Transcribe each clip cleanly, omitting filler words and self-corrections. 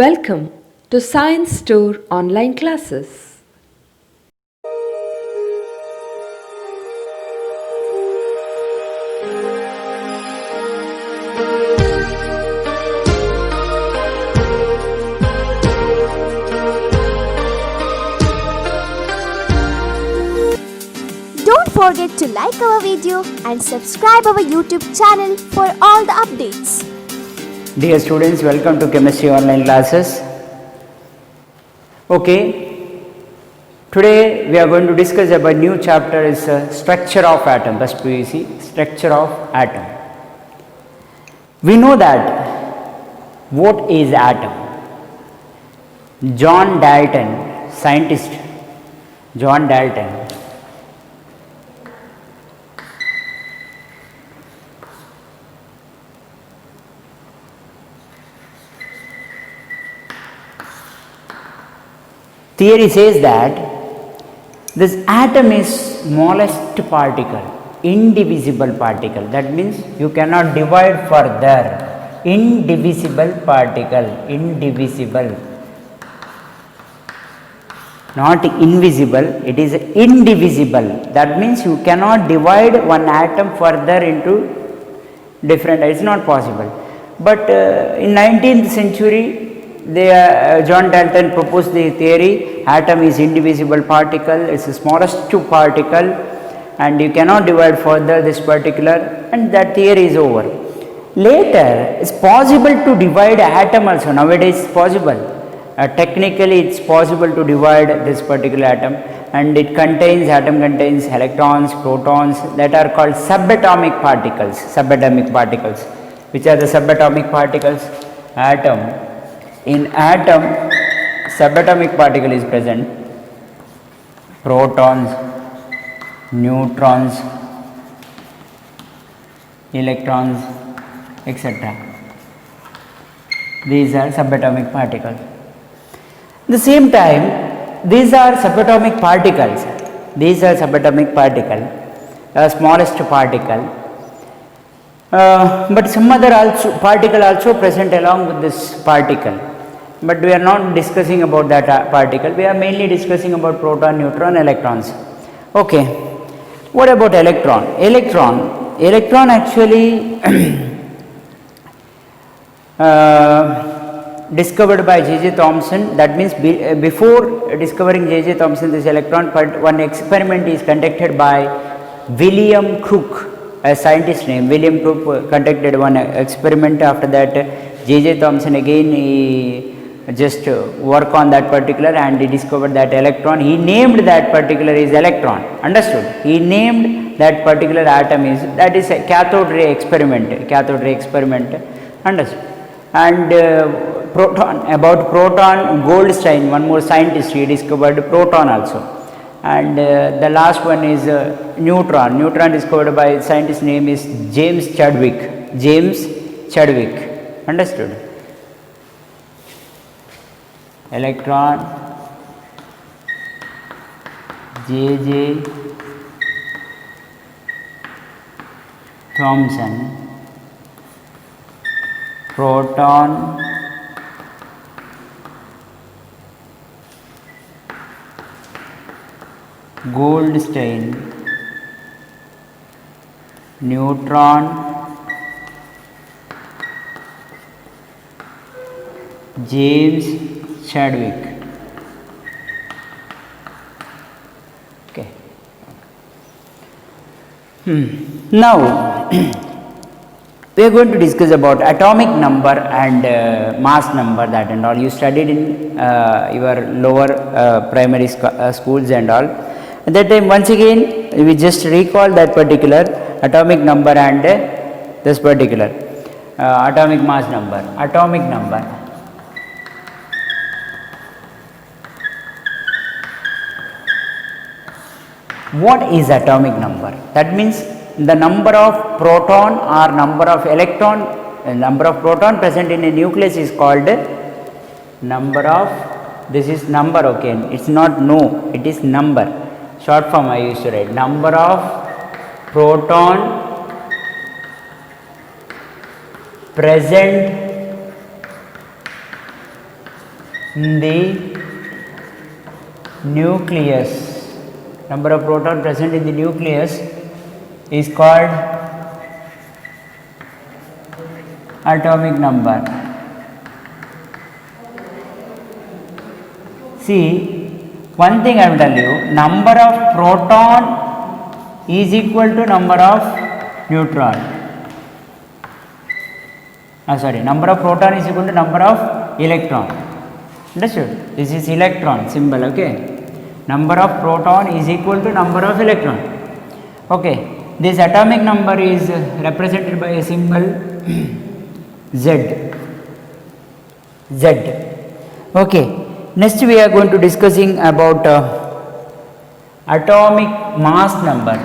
Welcome to Science Store online classes. Don't forget to like our video and subscribe our YouTube channel for all the updates. Dear students, welcome to chemistry online classes. Okay, today we are going to discuss about new chapter is structure of atom. First PVC, structure of atom. We know that what is atom? John Dalton, scientist John Dalton, theory says that this atom is smallest particle, indivisible particle. That means you cannot divide further. Indivisible particle, indivisible. Not invisible, it is indivisible. That means you cannot divide one atom further into different. It's not possible. But in 19th century, John Dalton proposed the theory atom is indivisible particle, it's the smallest particle and you cannot divide further this particular, and that theory is over. Later it's possible to divide atom also. Nowadays it's possible. Technically it's possible to divide this particular atom, and atom contains electrons, protons, that are called subatomic particles. Subatomic particles. Which are the subatomic particles? Atom. In atom, subatomic particle is present, protons, neutrons, electrons, etc. These are subatomic particles. At the same time, these are subatomic particles. These are subatomic particle, smallest particle. But some other particle also present along with this particle. But we are not discussing about that particle, we are mainly discussing about proton, neutron, electrons. Okay, what about electron? Electron actually discovered by J.J. Thomson. That means before discovering J.J. Thomson this electron, one experiment is conducted by William Crook, a scientist named William Crook conducted one experiment. After that J.J. Thomson again he just work on that particular, and he discovered that electron. He named that particular is electron. Understood? He named that particular atom is, that is a cathode ray experiment. Cathode ray experiment. Understood? And about proton, Goldstein, one more scientist, he discovered proton also. And the last one is neutron. Neutron discovered by scientist name is James Chadwick. James Chadwick. Understood? Electron, J.J. Thomson. Proton, Goldstein. Neutron, James Chadwick. Okay. Now we are going to discuss about atomic number and mass number, that and all. You studied in your lower primary schools and all. At that time, once again we just recall that particular atomic number and this particular atomic mass number. Atomic number. What is atomic number? That means the number of proton or number of electron, number of proton present in a nucleus is called number of, this is number, okay, it's not no, it is number. Short form I used to write, number of proton present in the nucleus, number of proton present in the nucleus is called atomic number. See, one thing I will tell you, number of proton is equal to number of neutron. Number of proton is equal to number of electron. Understood? This is electron symbol, okay. Number of proton is equal to number of electron. Okay, this atomic number is represented by a symbol Z. Okay, next we are going to discussing about atomic mass number.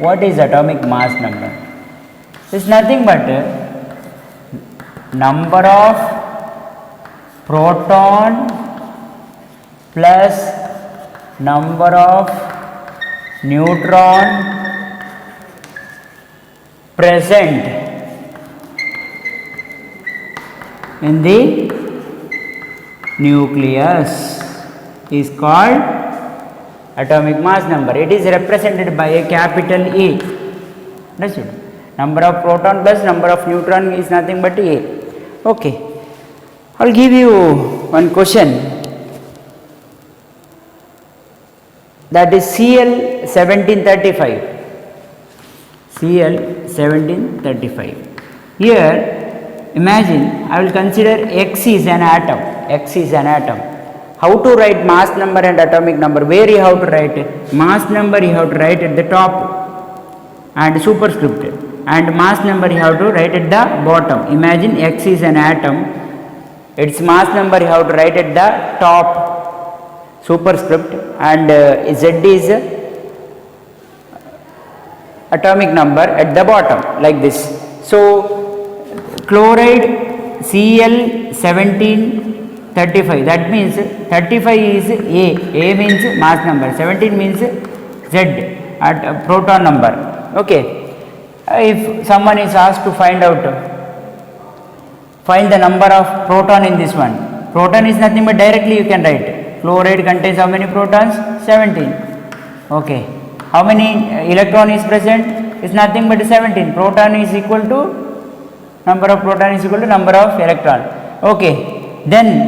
What is atomic mass number? It's nothing but number of proton plus number of neutron present in the nucleus is called atomic mass number. It is represented by a capital A. Understood? Number of proton plus number of neutron is nothing but A. Okay, I will give you one question, that is Cl 1735. Cl 1735. Here, imagine I will consider X is an atom. How to write mass number and atomic number? Where you have to write? Mass number you have to write at the top and superscript, and mass number you have to write at the bottom. Imagine X is an atom, its mass number you have to write at the top superscript, and Z is atomic number at the bottom, like this. So chloride Cl 1735, that means 35 is A means mass number, 17 means Z at proton number. Okay, if someone is asked to find the number of proton in this one, proton is nothing but directly you can write, chloride contains how many protons? 17. Okay, how many electron is present? Is nothing but 17. Proton is equal to, number of proton is equal to number of electron. Okay, then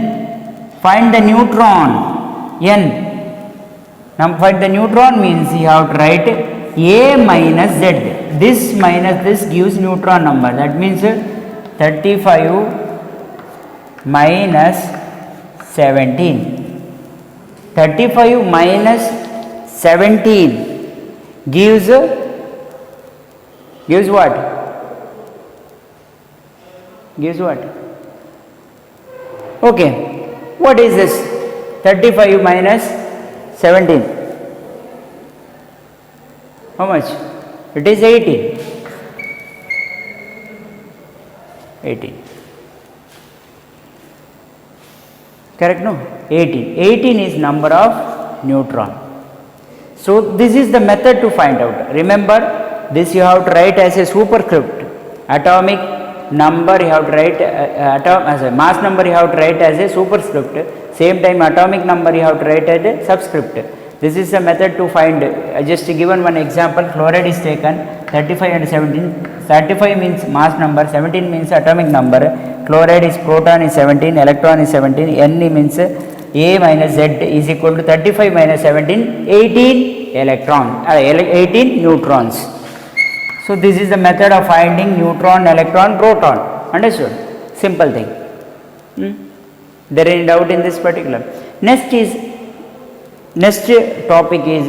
find the neutron, N. Now find the neutron means you have to write A minus Z. This minus this gives neutron number, that means 35 minus 17. 35 minus 17 gives what? Okay, what is this? 35 minus 17. How much? It is 18. 18. Correct, no? 18. 18 is number of neutron. So this is the method to find out. Remember, this you have to write as a superscript. Atomic number you have to write as a mass number you have to write as a superscript. Same time atomic number you have to write as a subscript. This is the method to find. Just given one example, chloride is taken, 35 and 17. 35 means mass number, 17 means atomic number. Chloride is proton is 17, electron is 17, N means A minus Z is equal to 35 minus 17, 18 18 neutrons. So this is the method of finding neutron, electron, proton. Understood? Simple thing. There is any doubt in this particular? Next topic is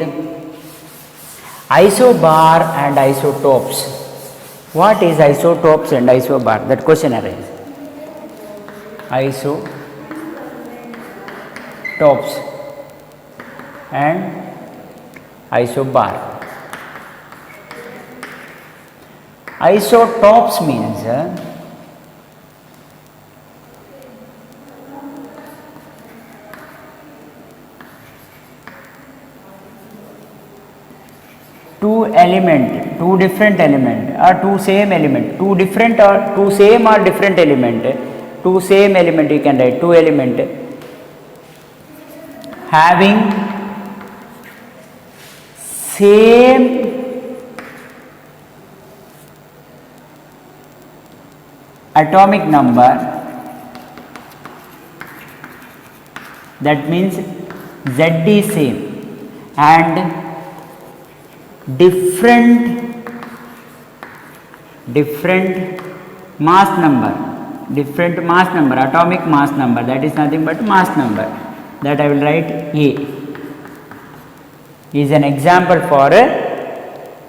isobar and isotopes. What is isotopes and isobar? That question arises. Isotopes and isobar. Isotopes means two element two different element or two same element, two different or two same or different element, two same element you can write, two element having same atomic number, that means Z is same, and different mass number, atomic mass number, that is nothing but mass number, that I will write A is an example for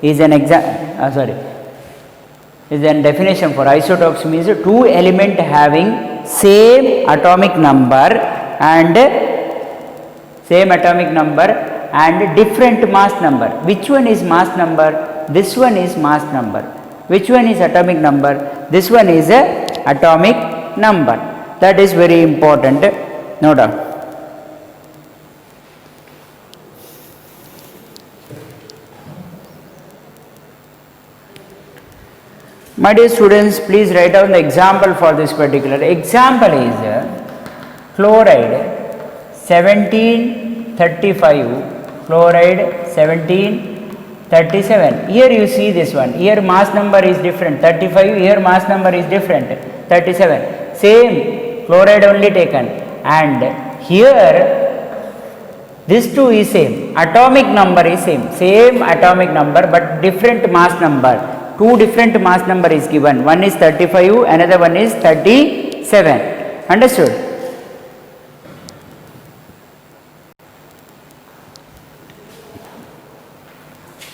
is an definition for isotopes. Means two element having same atomic number and different mass number. Which one is mass number? This one is mass number. Which one is atomic number? This one is a atomic number. That is very important. No doubt. My dear students, please write down the example for this particular. Example is chloride 1735, chloride 1737. Here you see this one. Here mass number is different, 35. Here mass number is different, 37. Same chloride only taken, and here this two is same. Atomic number is same atomic number, but different mass number. Two different mass number is given, one is 35, another one is 37. Understood?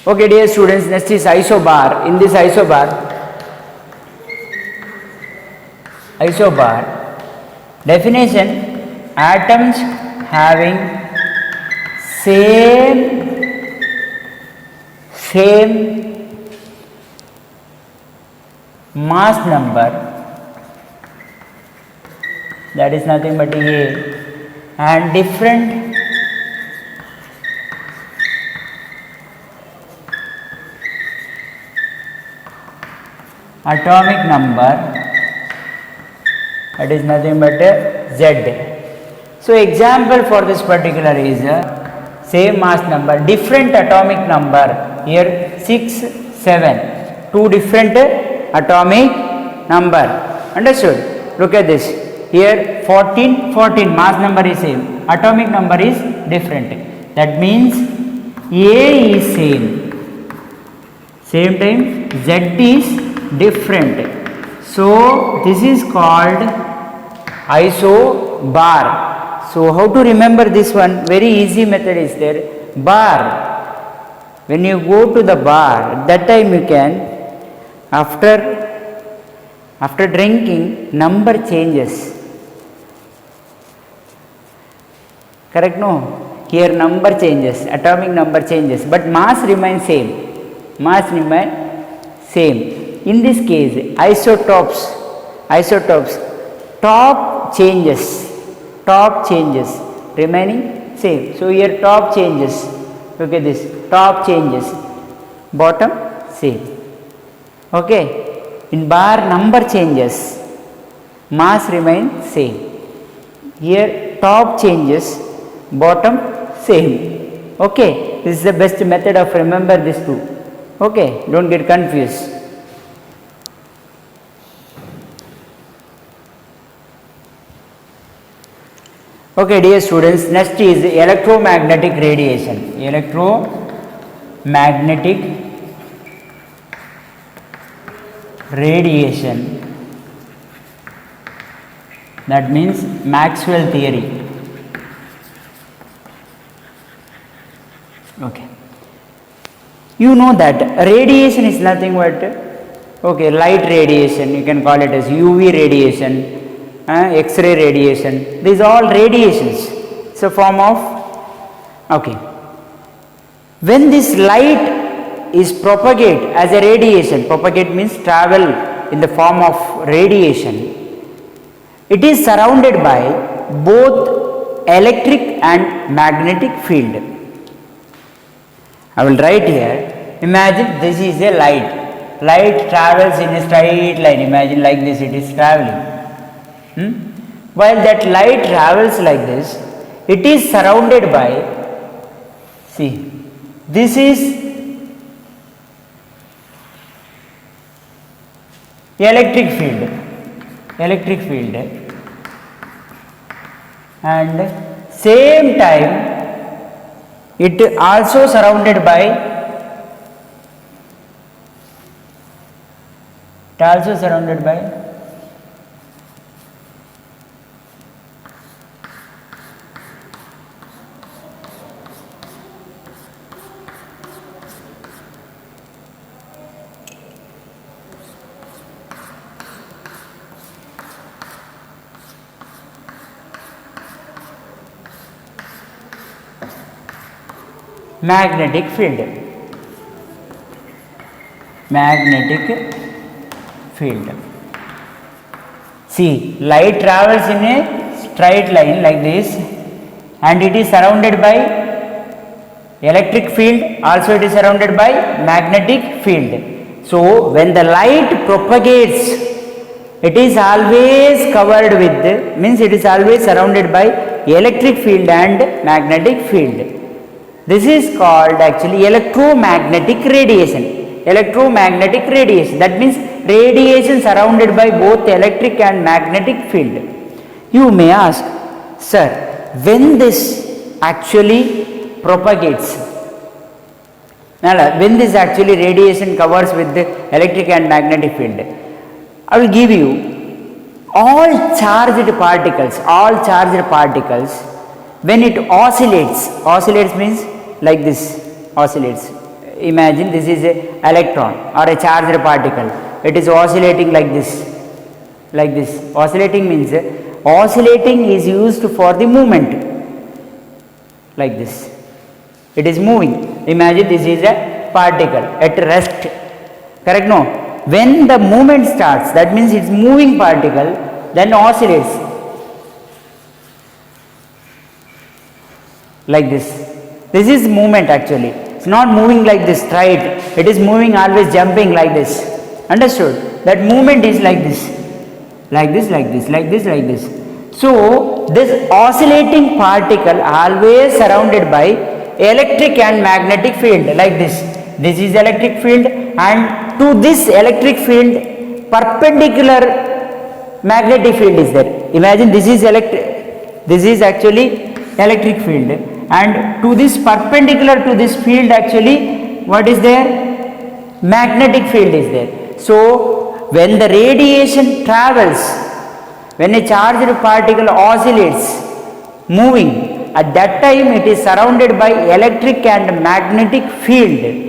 Okay, dear students, next is isobar. In this isobar definition: atoms having same mass number, that is nothing but A, and different atomic number, that is nothing but Z. So example for this particular is same mass number, different atomic number. Here 6, 7, two different atomic number. Understood? Look at this. Here 14, mass number is same, atomic number is different. That means A is same time Z is different. So this is called isobar. So how to remember this one? Very easy method is there. Bar. When you go to the bar, that time you can, after drinking, number changes. Correct? No? Here number changes, atomic number changes, but mass remains same. In this case, isotopes, top changes, remaining same. So here top changes. Look at this, top changes, bottom same. Okay. In bar, number changes, mass remains same. Here top changes, bottom same. Okay. This is the best method of remember this two. Okay. Don't get confused. Okay, dear students, next is electromagnetic radiation. Electromagnetic radiation, that means Maxwell theory. Okay, you know that radiation is nothing but light radiation, you can call it as UV radiation, X-ray radiation. These are all radiations. It's a form of when this light is propagate as a radiation, propagate means travel in the form of radiation, it is surrounded by both electric and magnetic field. I will write here, Imagine this is a light. Light travels in a straight line. Imagine like this it is traveling. While that light travels like this, it is surrounded by, see, this is electric field, and same time it also surrounded by magnetic field. See, light travels in a straight line like this, and it is surrounded by electric field, also it is surrounded by magnetic field. So when the light propagates, it is always covered with, means it is always surrounded by electric field and magnetic field. This is called actually electromagnetic radiation. That means radiation surrounded by both electric and magnetic field. You may ask, sir, when this actually propagates, when this actually radiation covers with the electric and magnetic field, I will give you all charged particles, when it oscillates means like this, oscillates. Imagine this is a electron or a charged particle, it is oscillating like this. Oscillating means, oscillating is used for the movement, like this, it is moving. Imagine this is a particle at rest, correct? No, when the movement starts, that means it is moving particle, then oscillates like this. This is movement actually. It's not moving like this straight, it is moving always jumping like this. Understood? That movement is like this. So this oscillating particle always surrounded by electric and magnetic field like this. This is electric field, and to this electric field perpendicular magnetic field is there. Imagine this is actually electric field, and to this perpendicular to this field actually what is there? Magnetic field is there. So when the radiation travels, when a charged particle oscillates, moving, at that time it is surrounded by electric and magnetic field.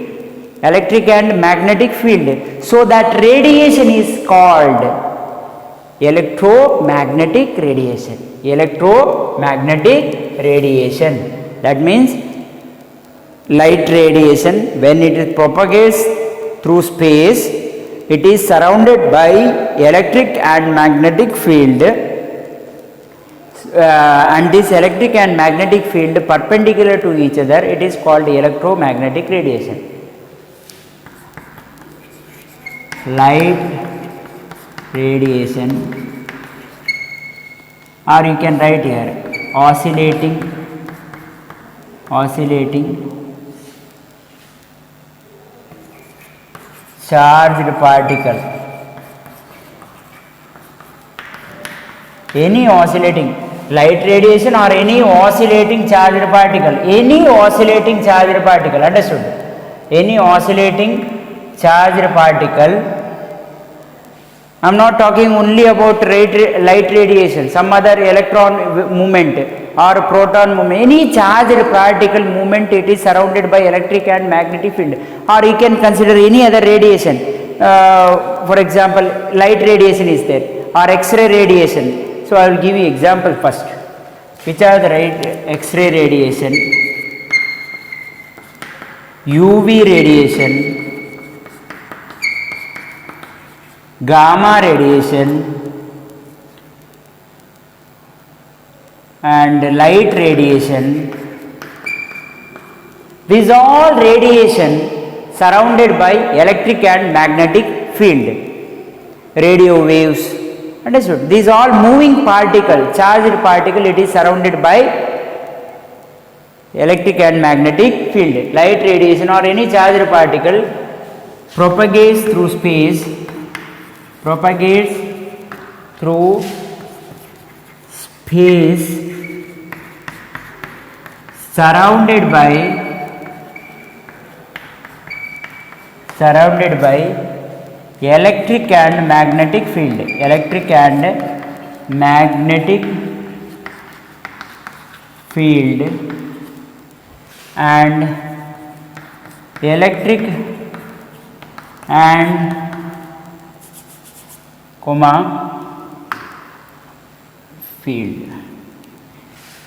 So that radiation is called electromagnetic radiation. That means light radiation, when it propagates through space, it is surrounded by electric and magnetic field, and this electric and magnetic field perpendicular to each other, it is called electromagnetic radiation. Light radiation, or you can write here oscillating charged particle. Any oscillating light radiation or any oscillating charged particle, understood? Any oscillating charged particle. I am not talking only about light radiation, some other electron movement or proton movement, any charged particle movement, it is surrounded by electric and magnetic field. Or you can consider any other radiation, for example light radiation is there, or X-ray radiation. So I will give you example first. Which are the X-ray radiation, UV radiation, gamma radiation, and light radiation. These all radiation surrounded by electric and magnetic field. Radio waves, understood? These all moving particle, charged particle, it is surrounded by electric and magnetic field. Light radiation or any charged particle propagates through space, surrounded by electric and magnetic field, and electric and field,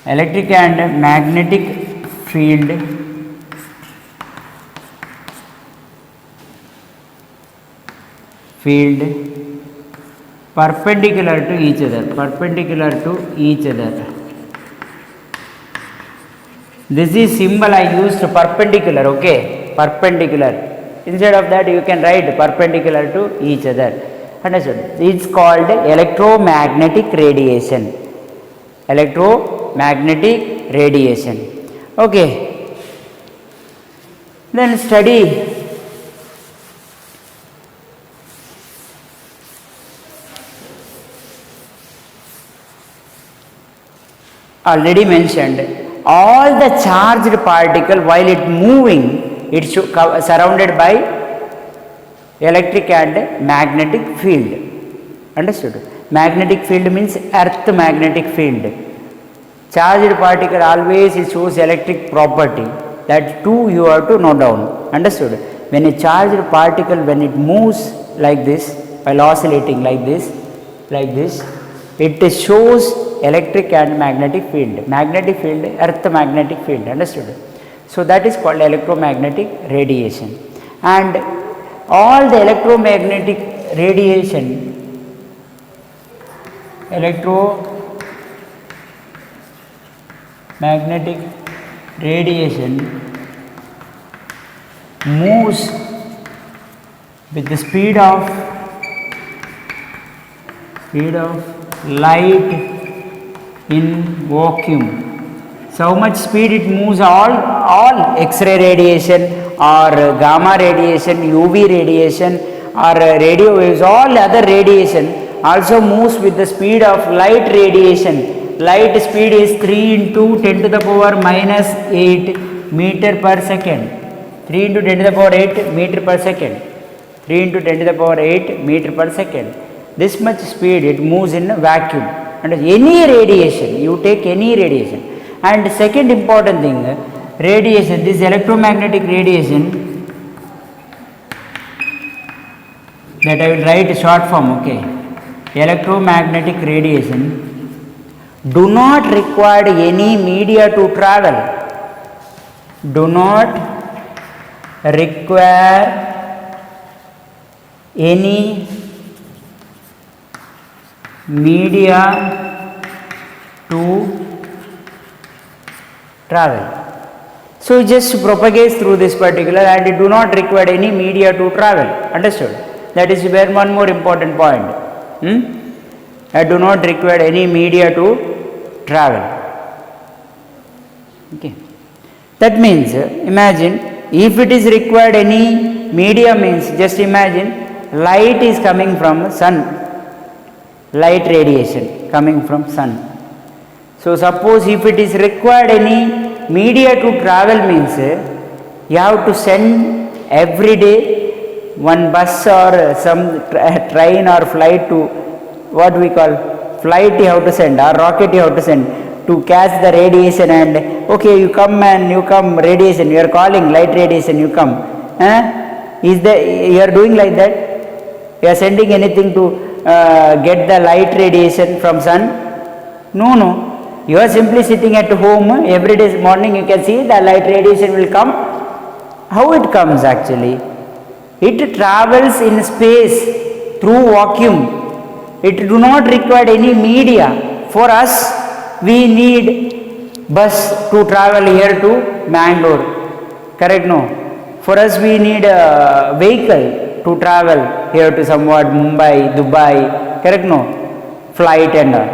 electric and magnetic field perpendicular to each other. This is symbol I used, perpendicular, okay, perpendicular. Instead of that you can write perpendicular to each other, understood? It's called electromagnetic radiation, okay. Then study already mentioned, all the charged particle while it moving, it surrounded by electric and magnetic field, understood? Magnetic field means earth magnetic field. Charged particle always it shows electric property, that too you have to note down, understood? When a charged particle, when it moves like this, while oscillating like this, it shows electric and magnetic field, earth magnetic field, understood? So that is called electromagnetic radiation. And all the electromagnetic radiation moves with the speed of light in vacuum. So how much speed it moves? All X-ray radiation or gamma radiation, UV radiation or radio waves, all other radiation also moves with the speed of light radiation. Light speed is 3 into 10 to the power minus 8 meter per second. 3 into 10 to the power 8 meter per second. 3 into 10 to the power 8 meter per second. This much speed it moves in a vacuum. And any radiation, you take any radiation. And second important thing, radiation, this electromagnetic radiation, that I will write a short form, okay. Electromagnetic radiation do not require any media to travel. Do not require any media to travel. So it just propagates through this particular and it do not require any media to travel, understood? That is where one more important point. I do not require any media to travel. Okay. That means imagine if it is required any media, means just imagine light is coming from sun. Light radiation coming from sun. So suppose if it is required any media to travel, means you have to send every day one bus or some train or flight to what we call flight you have to send or rocket you have to send to catch the radiation, and okay you come radiation, you are calling light radiation, you come. Is that you are doing like that? You are sending anything to get the light radiation from sun? No. You are simply sitting at home, every day morning you can see the light radiation will come. How it comes actually? It travels in space through vacuum. It do not require any media. For us, we need bus to travel here to Mangalore. Correct? No. For us, we need a vehicle to travel here to somewhat Mumbai, Dubai, correct? No, flight and all.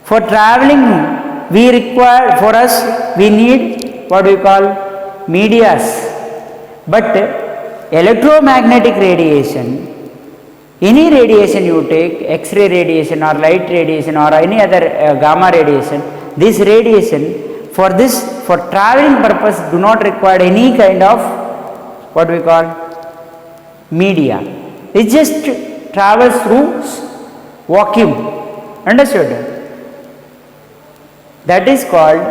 For traveling, we require, for us, we need what we call medias. But electromagnetic radiation, any radiation you take, X-ray radiation or light radiation or any other gamma radiation, this radiation for traveling purpose do not require any kind of what we call media. It just travels through vacuum. Understood? That is called,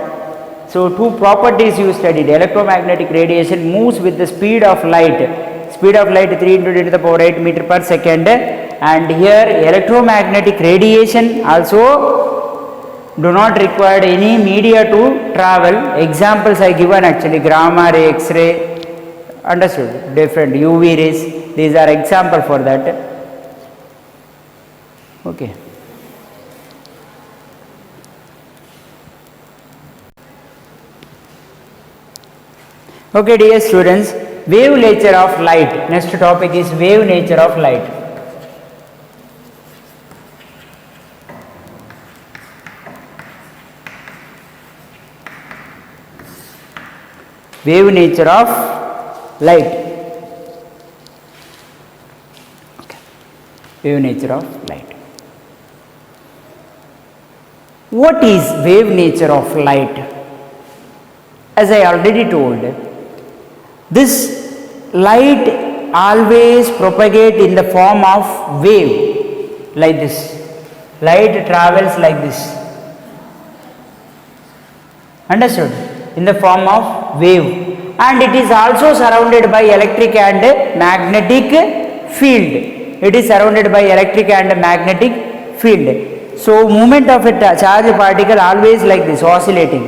so two properties you studied. Electromagnetic radiation moves with the speed of light. Speed of light 3 into 10 to the power 8 meter per second, and here electromagnetic radiation also do not require any media to travel. Examples I given actually, gamma ray, X-ray, understood, different UV rays, these are example for that. Okay. Okay dear students, wave nature of light. Next topic is wave nature of light. Wave nature of light. Okay. Wave nature of light. What is wave nature of light? As I already told, this light always propagate in the form of wave, like this. Light travels like this. Understood? In the form of wave, and it is also surrounded by electric and magnetic field. It is surrounded by electric and magnetic field. So movement of a charged particle always like this, oscillating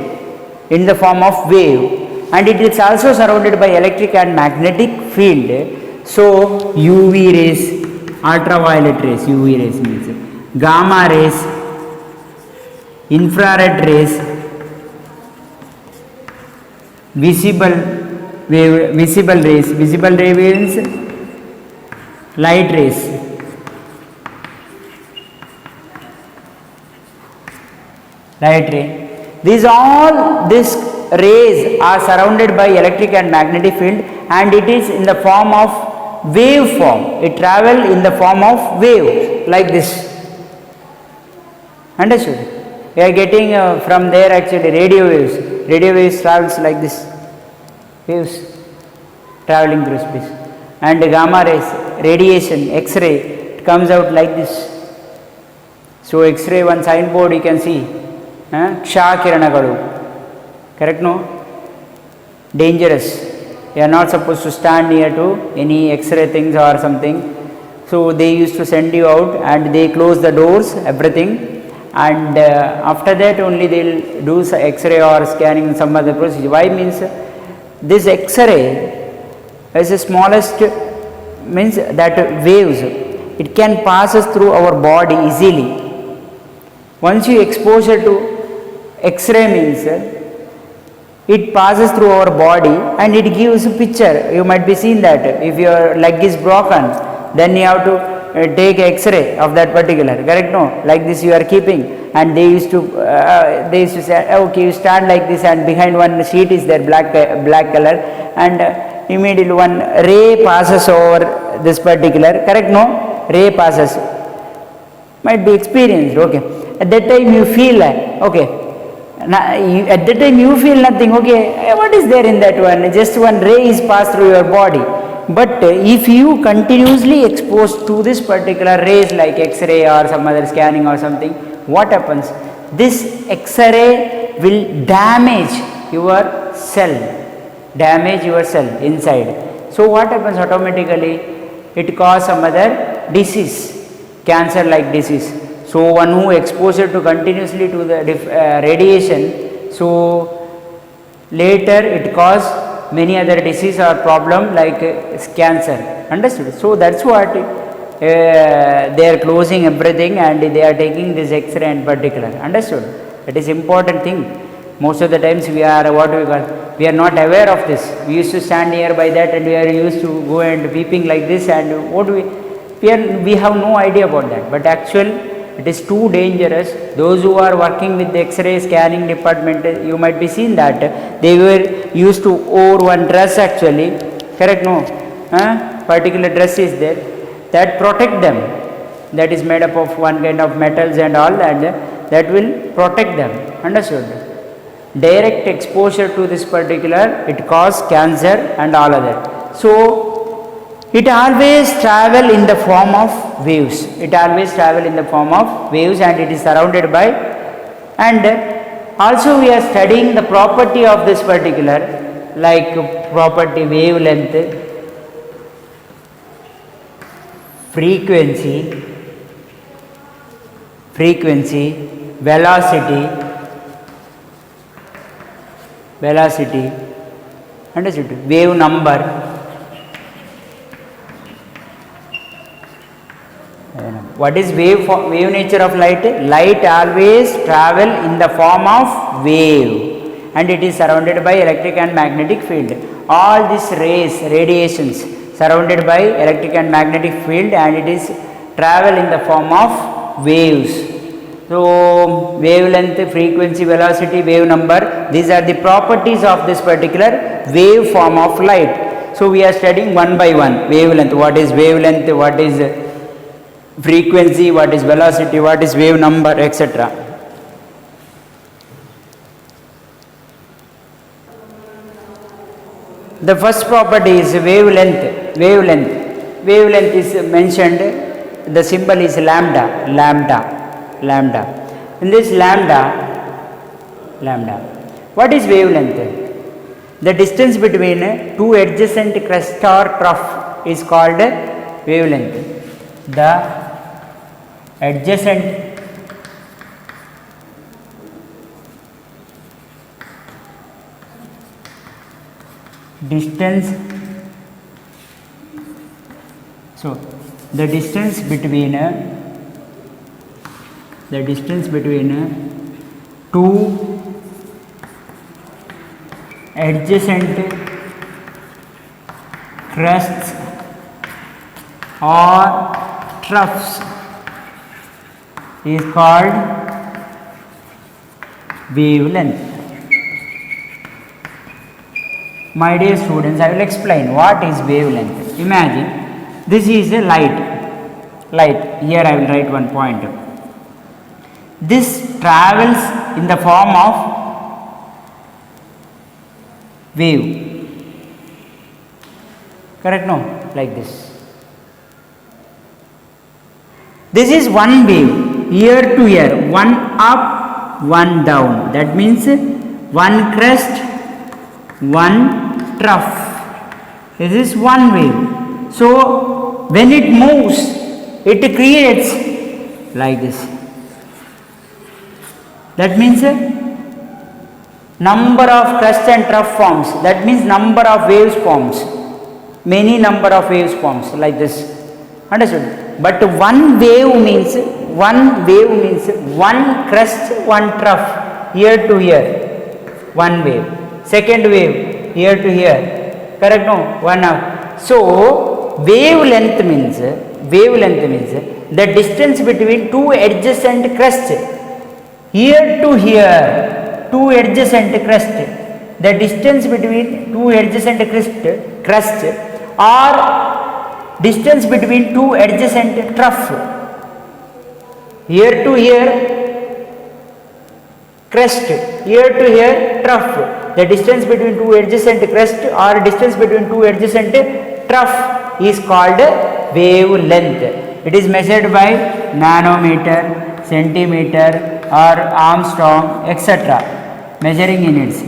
in the form of wave, and it is also surrounded by electric and magnetic field. So UV rays, ultraviolet rays, UV rays means gamma rays, infrared rays, visible rays, visible ray means light rays, light ray. These rays are surrounded by electric and magnetic field, and it is in the form of wave form. It travel in the form of wave like this. Understood? We are getting from there actually radio waves. Radio waves travels like this, waves traveling through space. And gamma rays, radiation, X-ray, it comes out like this. So X-ray, one signboard you can see, Ksha Kiranagalu, correct? No? Dangerous. You are not supposed to stand near to any X-ray things or something. So they used to send you out, and they close the doors, everything, and after that only they will do X-ray or scanning, some other procedure. Why means this X-ray is the smallest, means that waves, it can passes through our body easily. Once you exposure to X-ray means it passes through our body and it gives a picture. You might be seen that if your leg is broken, then you have to take X-ray of that particular, correct? No, like this you are keeping, and they used to say, okay, you stand like this, and behind one sheet is there, black color, and immediately one ray passes over this particular, correct? No, ray passes, might be experienced. Okay, at that time you feel okay. Now, at that time you feel nothing. Okay, what is there in that one? Just one ray is passed through your body. But if you continuously exposed to this particular rays like X-ray or some other scanning or something, what happens? This X-ray will damage your cell inside. So what happens automatically? It causes some other disease, cancer like disease. So one who exposed to continuously to the radiation, so later it causes many other disease or problem like cancer. Understood? So that's what they are closing everything and they are taking this X-ray in particular. Understood? That is important thing. Most of the times we are what we call, we are not aware of this. We used to stand nearby that and we are used to go and weeping like this, and what we have no idea about that. But actually it is too dangerous. Those who are working with the X-ray scanning department, you might be seen that they were used to wear one dress actually, correct? No, particular dress is there that protect them, that is made up of one kind of metals and all, and that will protect them. Understood? Direct exposure to this particular, it cause cancer and all other. So it always travel in the form of waves. It always travel in the form of waves, and it is surrounded by, and also we are studying the property of this particular, like property wavelength, frequency, velocity, understood? Wave number, what is wave nature of light? Light always travel in the form of wave, and it is surrounded by electric and magnetic field. All these rays, radiations, surrounded by electric and magnetic field, and it is travel in the form of waves. So wavelength, frequency, velocity, wave number, these are the properties of this particular wave form of light. So we are studying one by one. Wavelength, what is wavelength, what is frequency, what is velocity, what is wave number, etc. The first property is wavelength. Wavelength is mentioned, the symbol is lambda. In this lambda, what is wavelength? The distance between two adjacent crest or trough is called wavelength. The adjacent distance, so the distance between two adjacent crests or troughs is called wavelength. My dear students, I will explain what is wavelength. Imagine this is a light. Here I will write one point. This travels in the form of wave. Correct? No? Like this. This is one wave, ear to ear, one up, one down. That means one crest, one trough. This is one wave. So when it moves, it creates like this. That means number of crest and trough forms. That means number of waves forms. Many number of waves forms like this. Understood? But one wave means one crest, one trough, ear to ear. One wave. Second wave, ear to ear. Correct? No? One hour. So wavelength means the distance between two adjacent crests. Ear to ear, two adjacent crest. The distance between two adjacent crest or distance between two adjacent trough. Ear to ear crest, ear to ear trough. The distance between two adjacent crest or distance between two adjacent trough is called wavelength. It is measured by nanometer, centimeter, or Armstrong, etc. Measuring units.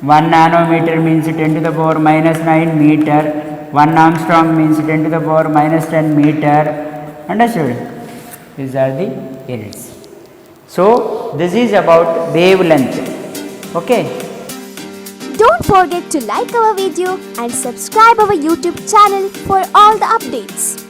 1 nanometer means 10 to the power minus 9 meter. 1 Armstrong means 10 to the power minus 10 meter. Understood? These are the units. So this is about wavelength. Okay. Don't forget to like our video and subscribe our YouTube channel for all the updates.